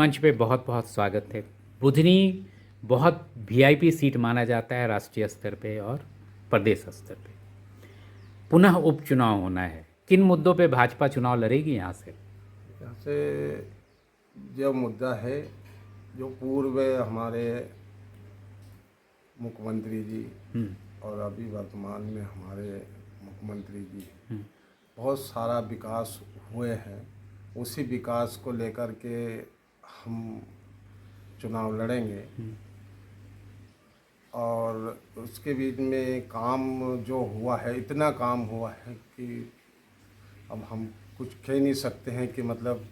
मंच पे बहुत बहुत स्वागत है। बुधनी बहुत वीआईपी सीट माना जाता है राष्ट्रीय स्तर पे और प्रदेश स्तर पे। पुनः उपचुनाव होना है, किन मुद्दों पे भाजपा चुनाव लड़ेगी यहाँ से? यहाँ से जो मुद्दा है, जो पूर्व हमारे मुख्यमंत्री जी और अभी वर्तमान में हमारे मुख्यमंत्री जी बहुत सारा विकास हुए हैं, उसी विकास को लेकर के हम चुनाव लड़ेंगे। और उसके बीच में काम जो हुआ है, इतना काम हुआ है कि अब हम कुछ कह नहीं सकते हैं कि मतलब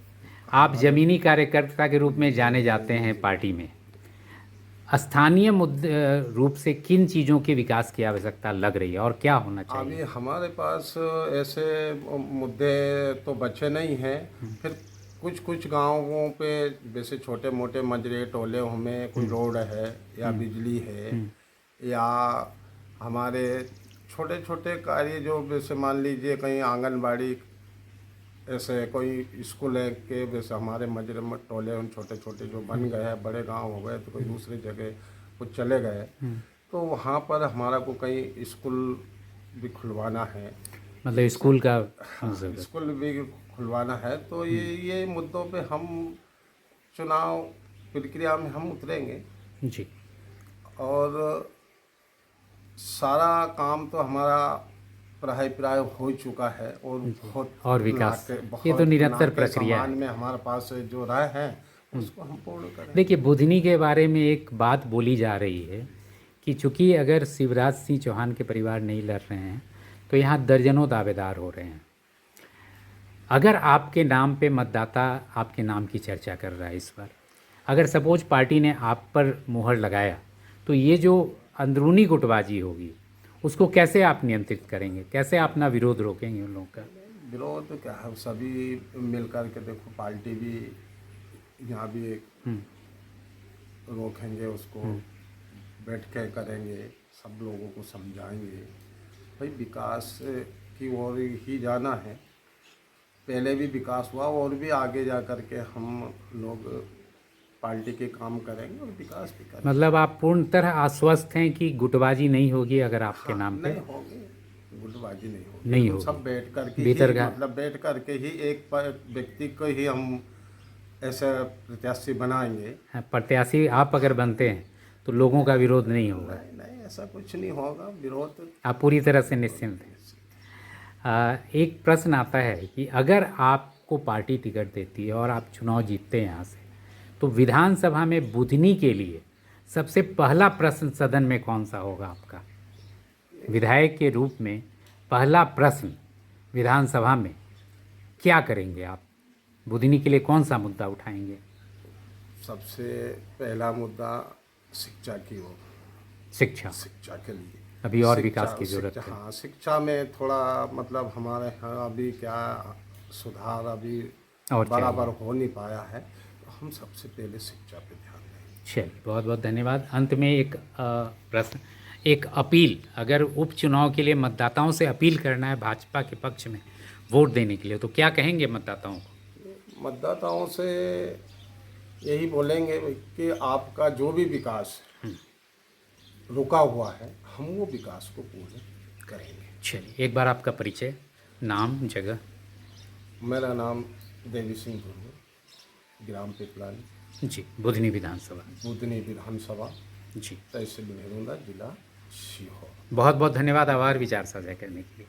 आप जमीनी कार्यकर्ता के रूप में जाने जाते हैं पार्टी में। स्थानीय मुद्दे रूप से किन चीज़ों के विकास की आवश्यकता लग रही है और क्या होना चाहिए? अभी हमारे पास ऐसे मुद्दे तो बचे नहीं हैं। फिर कुछ कुछ गांवों पे जैसे छोटे मोटे मजरे टोले में कोई रोड है या बिजली है या हमारे छोटे छोटे कार्य जो जैसे मान लीजिए कहीं आंगनबाड़ी, ऐसे कोई स्कूल है के जैसे हमारे मजरे में टोले उन छोटे छोटे जो बन गए हैं, बड़े गांव हो गए तो कोई दूसरी जगह कुछ चले गए, तो वहाँ पर हमारा को कहीं स्कूल भी खुलवाना है। मतलब स्कूल का स्कूल भी खुलवाना है। तो ये मुद्दों पे हम चुनाव प्रक्रिया में हम उतरेंगे जी। और सारा काम तो हमारा प्राय हो चुका है और बहुत और विकास, बहुत ये तो निरंतर नाके प्रक्रिया सम्मान है। में हमारे पास जो राय है उसको हम पूर्ण करें। देखिए, बुधनी के बारे में एक बात बोली जा रही है कि चूंकि अगर शिवराज सिंह चौहान के परिवार नहीं लड़ रहे हैं तो यहाँ दर्जनों दावेदार हो रहे हैं। अगर आपके नाम पे मतदाता आपके नाम की चर्चा कर रहा है इस बार, अगर सपोज पार्टी ने आप पर मुहर लगाया तो ये जो अंदरूनी गुटबाजी होगी उसको कैसे आप नियंत्रित करेंगे? कैसे आप अपना विरोध रोकेंगे उन लोगों का? विरोध क्या है, सभी मिल कर के देखो, पार्टी भी यहाँ भी रोकेंगे उसको, बैठ के करेंगे, सब लोगों को समझाएंगे भाई विकास की ओर ही जाना है। पहले भी विकास हुआ और भी आगे जा कर के हम लोग पार्टी के काम करेंगे और विकास भी करेंगे। मतलब आप पूर्ण तरह आश्वस्त हैं कि गुटबाजी नहीं होगी अगर आपके नाम पे? नहीं होगी, गुटबाजी नहीं होगी। नहीं हम होगी। सब बैठ कर के भीतर ही का मतलब बैठ कर के ही एक व्यक्ति को ही हम ऐसा प्रत्याशी बनाएंगे। प्रत्याशी आप अगर बनते हैं तो लोगों का विरोध नहीं होगा? नहीं नहीं, ऐसा कुछ नहीं होगा। विरोध आप पूरी तरह से निश्चिंत हैं। एक प्रश्न आता है कि अगर आपको पार्टी टिकट देती है और आप चुनाव जीतते हैं यहाँ से, तो विधानसभा में बुधनी के लिए सबसे पहला प्रश्न सदन में कौन सा होगा आपका? विधायक के रूप में पहला प्रश्न विधानसभा में क्या करेंगे आप? बुधनी के लिए कौन सा मुद्दा उठाएंगे? सबसे पहला मुद्दा शिक्षा की ओर। शिक्षा के लिए अभी और विकास की जरूरत है। हाँ, शिक्षा में थोड़ा मतलब हमारे यहाँ अभी क्या सुधार अभी और बराबर हो नहीं पाया है, तो हम सबसे पहले शिक्षा पे ध्यान दें। चलिए, बहुत बहुत धन्यवाद। अंत में एक प्रश्न, एक अपील, अगर उपचुनाव के लिए मतदाताओं से अपील करना है भाजपा के पक्ष में वोट देने के लिए, तो क्या कहेंगे मतदाताओं को? मतदाताओं से यही बोलेंगे कि आपका जो भी विकास रुका हुआ है, हम वो विकास को पूर्ण करेंगे। चलिए, एक बार आपका परिचय, नाम, जगह। मेरा नाम देवी सिंह गुरु, ग्राम पिपलानी जी, बुधनी विधानसभा। बुधनी विधानसभा जी, तहसील मेहरुंदा, जिला सीहोर। बहुत बहुत धन्यवाद आभार विचार साझा करने के लिए।